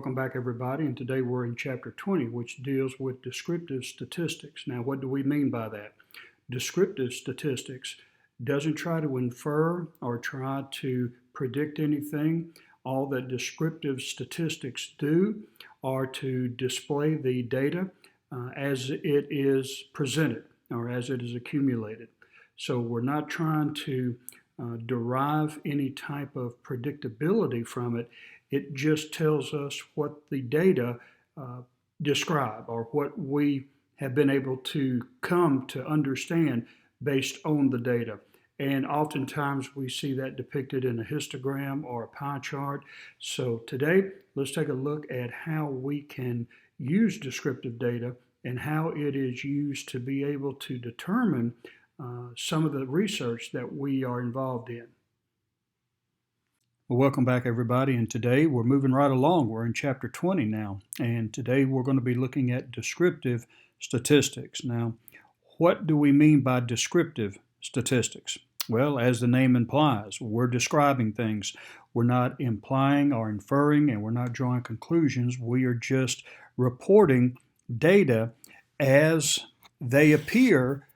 Welcome back, everybody. And today we're in chapter 20, which deals with descriptive statistics. Now, what do we mean by that? Descriptive statistics doesn't try to infer or try to predict anything. All that descriptive statistics do are to display the data as it is presented or as it is accumulated. So we're not trying to derive any type of predictability from it. It just tells us what the data describe or what we have been able to come to understand based on the data. And oftentimes we see that depicted in a histogram or a pie chart. So today, let's take a look at how we can use descriptive data and how it is used to be able to determine some of the research that we are involved in. Well, welcome back, everybody, and today we're moving right along. We're in chapter 20 now, and today we're going to be looking at descriptive statistics. Now, what do we mean by descriptive statistics? Well, as the name implies, we're describing things. We're not implying or inferring, and we're not drawing conclusions. We are just reporting data as they appear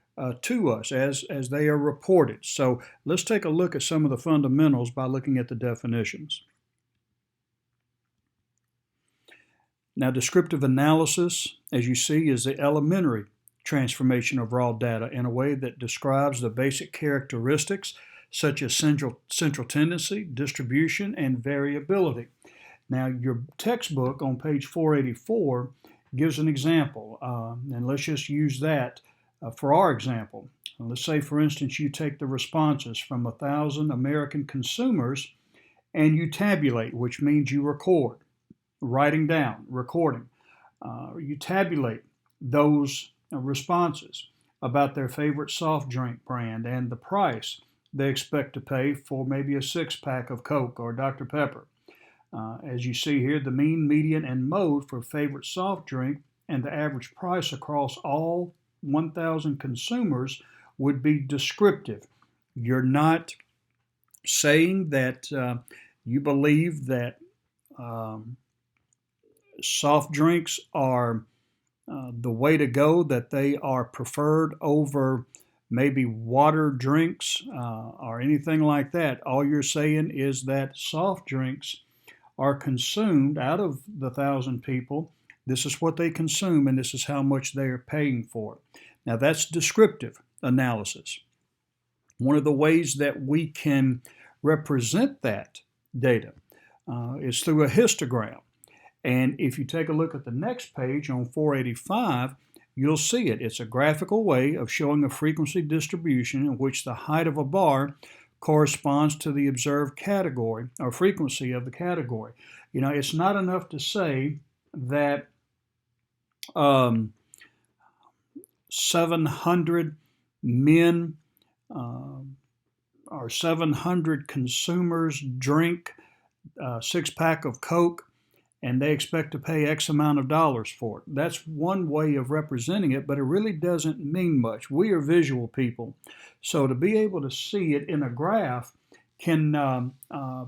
to us, as they are reported. So let's take a look at some of the fundamentals by looking at the definitions. Now, descriptive analysis, as you see, is the elementary transformation of raw data in a way that describes the basic characteristics such as central tendency, distribution, and variability. Now, your textbook on page 484 gives an example, and let's just use that for our example. Let's say, for instance, you take the responses from 1,000 American consumers and you tabulate, which means you record, writing down, recording. You tabulate those responses about their favorite soft drink brand and the price they expect to pay for maybe a six-pack of Coke or Dr. Pepper. As you see here, the mean, median, and mode for favorite soft drink and the average price across all 1,000 consumers would be descriptive. You're not saying that you believe that soft drinks are the way to go, that they are preferred over maybe water drinks or anything like that. All you're saying is that soft drinks are consumed out of the 1,000 people. This is what they consume, and this is how much they are paying for it. Now, that's descriptive analysis. One of the ways that we can represent that data is through a histogram. And if you take a look at the next page on 485, you'll see it. It's a graphical way of showing a frequency distribution in which the height of a bar corresponds to the observed category or frequency of the category. You know, it's not enough to say that 700 men or 700 consumers drink a six-pack of Coke and they expect to pay X amount of dollars for it. That's one way of representing it, but it really doesn't mean much. We are visual people, so to be able to see it in a graph can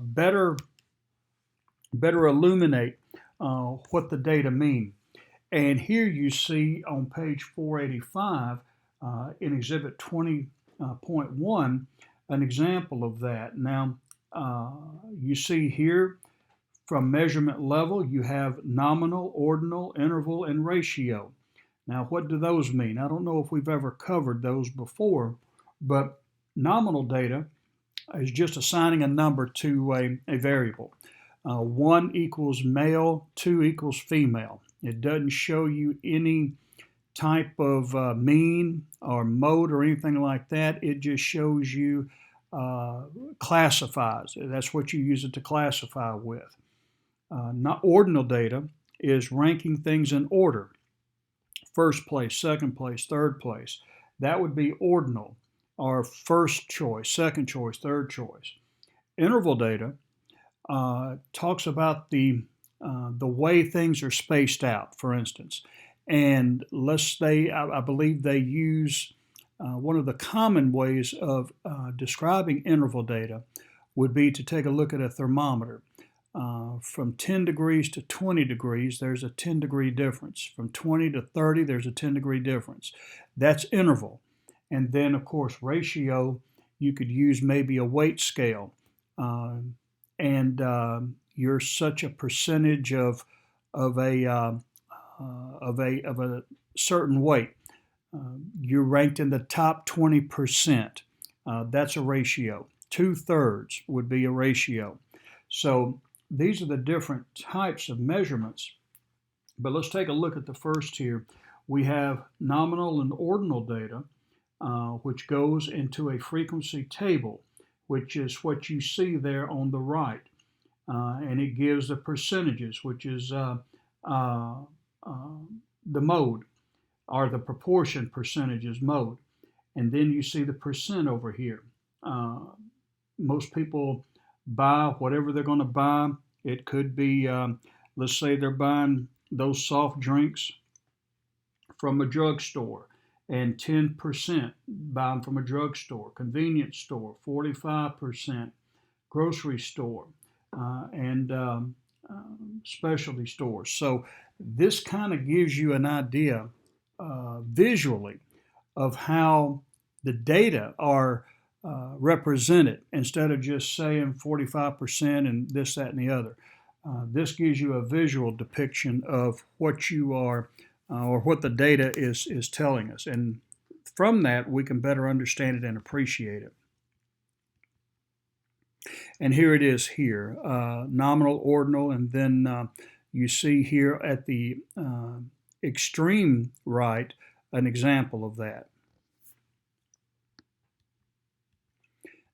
better illuminate what the data mean. And here you see on page 485 in Exhibit 20.1 an example of that. Now, you see here from measurement level, you have nominal, ordinal, interval, and ratio. Now, what do those mean? I don't know if we've ever covered those before, but nominal data is just assigning a number to a variable. 1 equals male, 2 equals female. It doesn't show you any type of mean or mode or anything like that. It just shows you classifies. That's what you use it to classify with. Not ordinal data is ranking things in order. First place, second place, third place. That would be ordinal, or first choice, second choice, third choice. Interval data talks about the way things are spaced out, for instance. And let's say, I believe they use one of the common ways of describing interval data would be to take a look at a thermometer. From 10 degrees to 20 degrees, there's a 10-degree difference. From 20 to 30, there's a 10-degree difference. That's interval. And then, of course, ratio, you could use maybe a weight scale. You're such a percentage of a certain weight. You're ranked in the top 20%. That's a ratio. 2/3 would be a ratio. So these are the different types of measurements. But let's take a look at the first here. We have nominal and ordinal data, which goes into a frequency table, which is what you see there on the right. And it gives the percentages, which is the mode, or the proportion percentages mode. And then you see the percent over here. Most people buy whatever they're going to buy. It could be, let's say they're buying those soft drinks from a drugstore, and 10% buy them from a drugstore, convenience store, 45%, grocery store, and specialty stores. So this kind of gives you an idea visually of how the data are represented, instead of just saying 45% and this, that, and the other. This gives you a visual depiction of what you are, or what the data is telling us. And from that, we can better understand it and appreciate it. And here it is here, nominal, ordinal, and then you see here at the extreme right an example of that.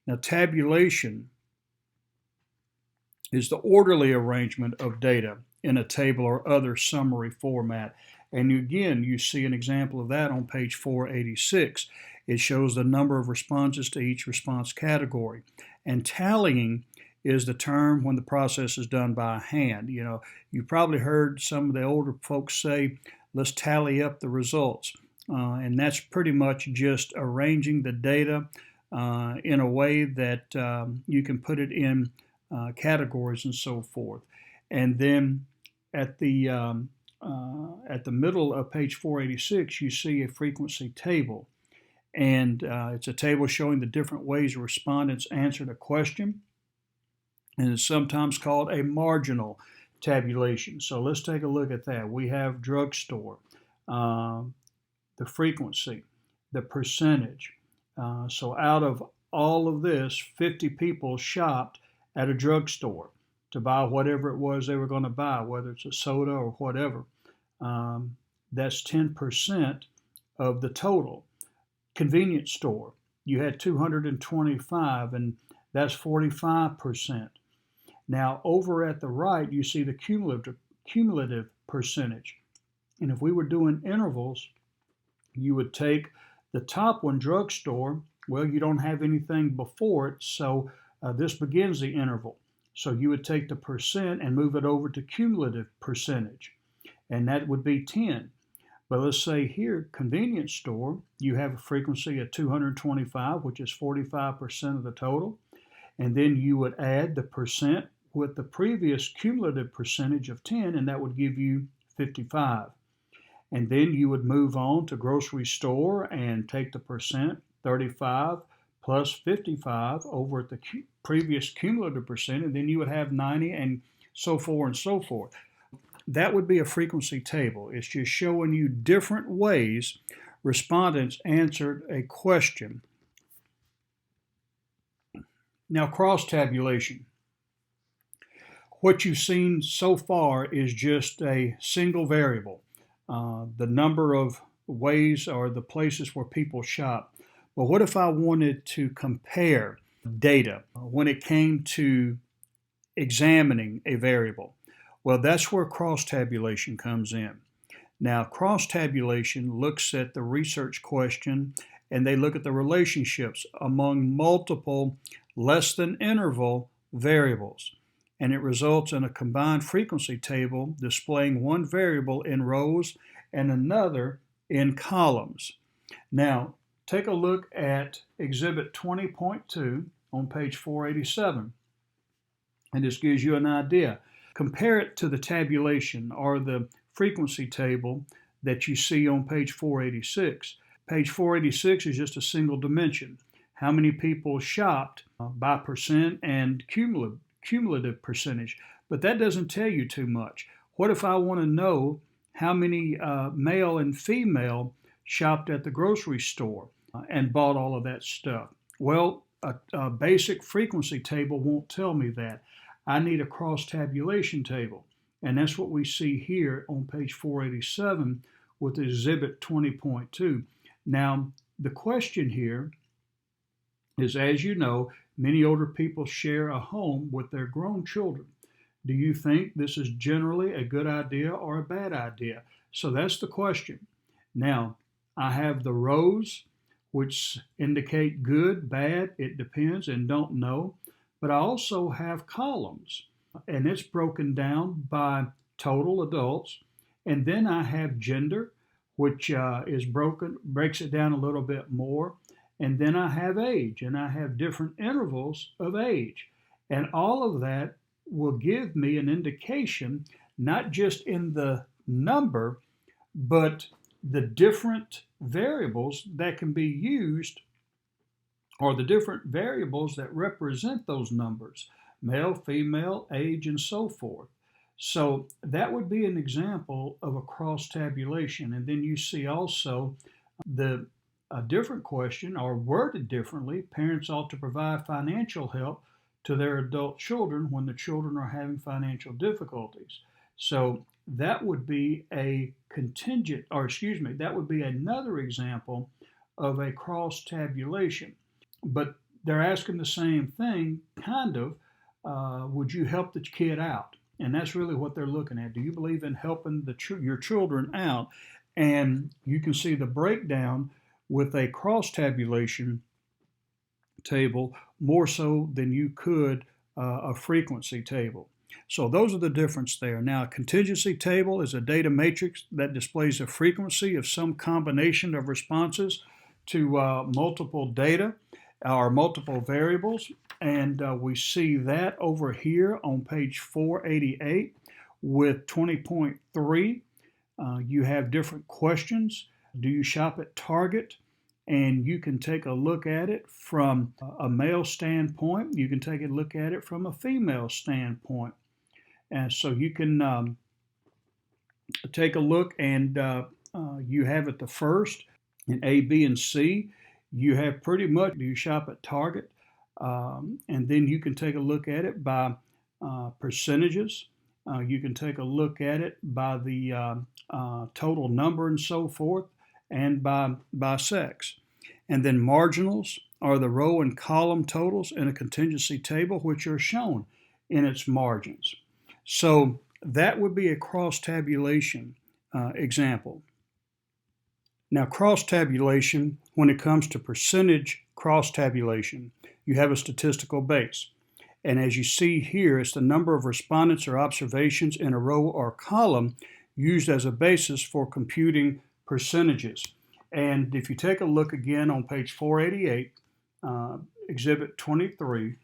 Now, tabulation is the orderly arrangement of data in a table or other summary format. And again, you see an example of that on page 486. It shows the number of responses to each response category. And tallying is the term when the process is done by hand. You know, you probably heard some of the older folks say, let's tally up the results. And that's pretty much just arranging the data in a way that you can put it in categories and so forth. And then at the middle of page 486, you see a frequency table. And it's a table showing the different ways respondents answered a question. And it's sometimes called a marginal tabulation. So let's take a look at that. We have drugstore, the frequency, the percentage. So out of all of this, 50 people shopped at a drugstore to buy whatever it was they were going to buy, whether it's a soda or whatever. That's 10% of the total. Convenience store, you had 225, and that's 45%. Now, over at the right, you see the cumulative percentage. And if we were doing intervals, you would take the top one, drugstore. Well, you don't have anything before it, so this begins the interval. So you would take the percent and move it over to cumulative percentage, and that would be 10. But let's say here, convenience store, you have a frequency of 225, which is 45% of the total. And then you would add the percent with the previous cumulative percentage of 10, and that would give you 55. And then you would move on to grocery store and take the percent, 35 plus 55 over at the previous cumulative percent, and then you would have 90, and so forth and so forth. That would be a frequency table. It's just showing you different ways respondents answered a question. Now, cross-tabulation. What you've seen so far is just a single variable, the number of ways or the places where people shop. But what if I wanted to compare data when it came to examining a variable? Well, that's where cross-tabulation comes in. Now, cross-tabulation looks at the research question, and they look at the relationships among multiple less than interval variables. And it results in a combined frequency table displaying one variable in rows and another in columns. Now, take a look at Exhibit 20.2 on page 487. And this gives you an idea. Compare it to the tabulation or the frequency table that you see on page 486. Page 486 is just a single dimension. How many people shopped by percent and cumulative percentage. But that doesn't tell you too much. What if I want to know how many male and female shopped at the grocery store and bought all of that stuff? Well, a basic frequency table won't tell me that. I need a cross-tabulation table. And that's what we see here on page 487 with Exhibit 20.2. Now, the question here is, as you know, many older people share a home with their grown children. Do you think this is generally a good idea or a bad idea? So that's the question. Now, I have the rows, which indicate good, bad, it depends, and don't know. But I also have columns, and it's broken down by total adults. And then I have gender, which breaks it down a little bit more. And then I have age, and I have different intervals of age. And all of that will give me an indication, not just in the number, but the different variables that can be used, or the different variables that represent those numbers, male, female, age, and so forth. So that would be an example of a cross-tabulation. And then you see also a different question, or worded differently, parents ought to provide financial help to their adult children when the children are having financial difficulties. So that would be a contingent, that would be another example of a cross-tabulation. But they're asking the same thing, kind of, would you help the kid out? And that's really what they're looking at. Do you believe in helping your children out? And you can see the breakdown with a cross-tabulation table more so than you could a frequency table. So those are the difference there. Now, a contingency table is a data matrix that displays the frequency of some combination of responses to multiple data or multiple variables. And we see that over here on page 488 with 20.3. You have different questions. Do you shop at Target? And you can take a look at it from a male standpoint. You can take a look at it from a female standpoint. And so you can take a look, and you have at the first in A, B, and C. You have pretty much, do you shop at Target? And then you can take a look at it by percentages. You can take a look at it by the total number and so forth, and by sex. And then marginals are the row and column totals in a contingency table, which are shown in its margins. So that would be a cross-tabulation example. Now, cross-tabulation, when it comes to percentage cross-tabulation, you have a statistical base. And as you see here, it's the number of respondents or observations in a row or column used as a basis for computing percentages. And if you take a look again on page 488, Exhibit 23,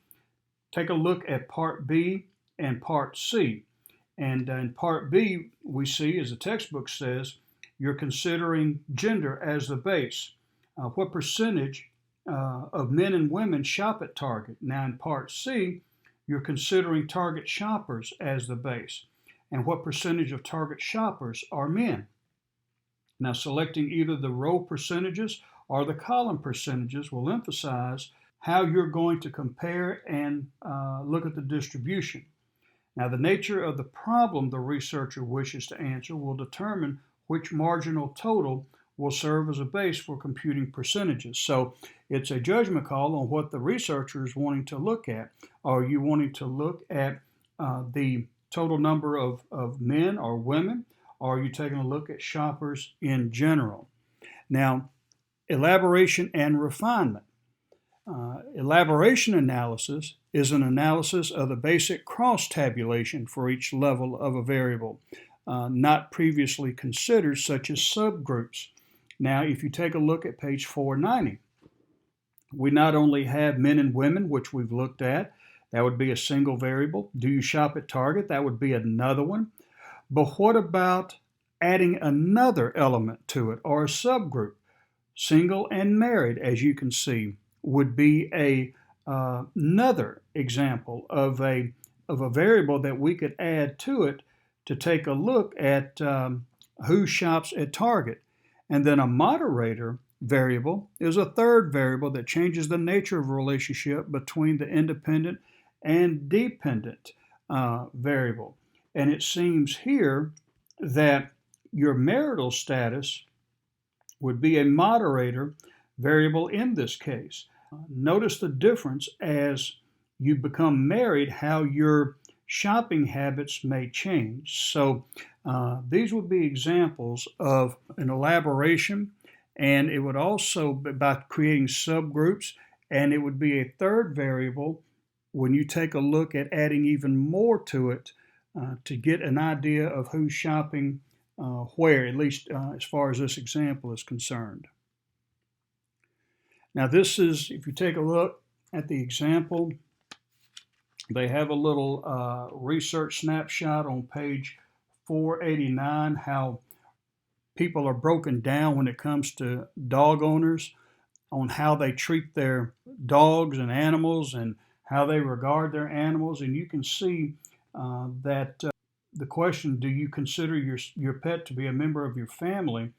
take a look at Part B and Part C. And in Part B, we see, as the textbook says, you're considering gender as the base. What percentage of men and women shop at Target? Now in Part C, you're considering Target shoppers as the base. And what percentage of Target shoppers are men? Now selecting either the row percentages or the column percentages will emphasize how you're going to compare and look at the distribution. Now the nature of the problem the researcher wishes to answer will determine which marginal total will serve as a base for computing percentages. So it's a judgment call on what the researcher is wanting to look at. Are you wanting to look at the total number of men or women? Or are you taking a look at shoppers in general? Now, elaboration and refinement. Elaboration analysis is an analysis of the basic cross-tabulation for each level of a variable, not previously considered, such as subgroups. Now, if you take a look at page 490, we not only have men and women, which we've looked at, That would be a single variable. Do you shop at Target? That would be another one. But what about adding another element to it, or a subgroup? Single and married, as you can see, would be another example of a variable that we could add to it to take a look at who shops at Target. And then a moderator variable is a third variable that changes the nature of a relationship between the independent and dependent variable. And it seems here that your marital status would be a moderator variable in this case. Notice the difference as you become married, how your shopping habits may change. So these would be examples of an elaboration, and it would also be by creating subgroups, and it would be a third variable when you take a look at adding even more to it to get an idea of who's shopping where, at least as far as this example is concerned. Now this is, if you take a look at the example, they have a little research snapshot on page 489, how people are broken down when it comes to dog owners, on how they treat their dogs and animals and how they regard their animals. And you can see that the question, do you consider your pet to be a member of your family?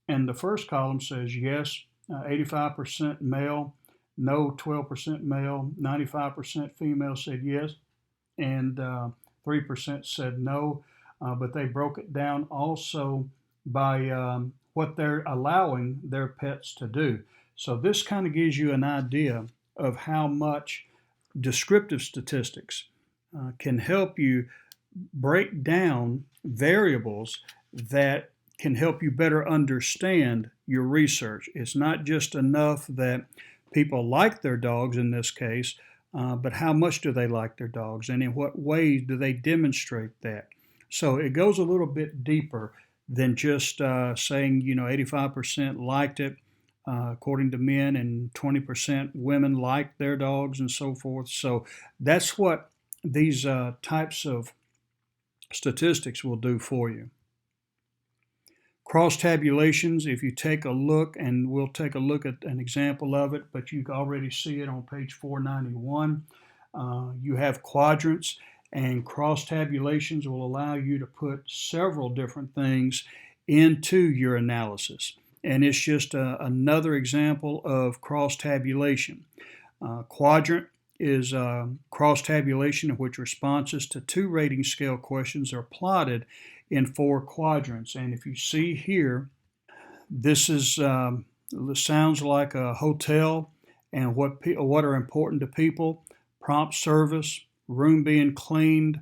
And the first column says yes, 85% male, no, 12% male, 95% female said yes, and 3% said no. But they broke it down also by what they're allowing their pets to do. So this kind of gives you an idea of how much descriptive statistics can help you break down variables that can help you better understand your research. It's not just enough that people like their dogs in this case, but how much do they like their dogs, and in what ways do they demonstrate that? So it goes a little bit deeper than just saying, 85% liked it according to men, and 20% women liked their dogs, and so forth. So that's what these types of statistics will do for you. Cross tabulations, if you take a look, and we'll take a look at an example of it, but you can already see it on page 491. You have quadrants, and cross tabulations will allow you to put several different things into your analysis. And it's just another example of cross tabulation. Quadrant is cross tabulation in which responses to 2 rating scale questions are plotted in 4 quadrants. And if you see here, this is sounds like a hotel, and what are important to people: prompt service, room being cleaned,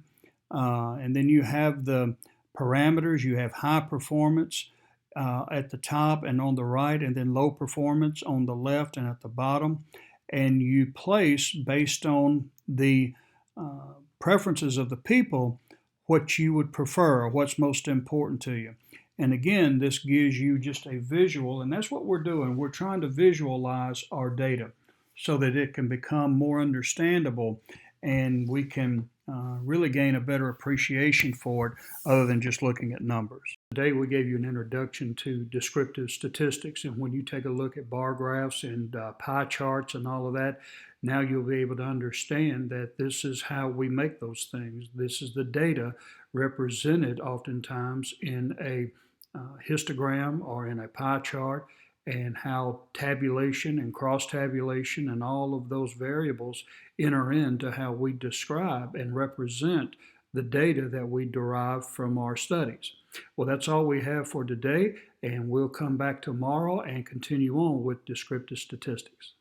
and then you have the parameters. You have high performance at the top and on the right, and then low performance on the left and at the bottom. And you place, based on the preferences of the people, what you would prefer or what's most important to you. And again, this gives you just a visual, and that's what we're doing. We're trying to visualize our data so that it can become more understandable, and we can really gain a better appreciation for it other than just looking at numbers. Today we gave you an introduction to descriptive statistics, and when you take a look at bar graphs and pie charts and all of that, now you'll be able to understand that this is how we make those things. This is the data represented oftentimes in a histogram or in a pie chart, and how tabulation and cross tabulation and all of those variables enter into how we describe and represent the data that we derive from our studies. Well, that's all we have for today, and we'll come back tomorrow and continue on with descriptive statistics.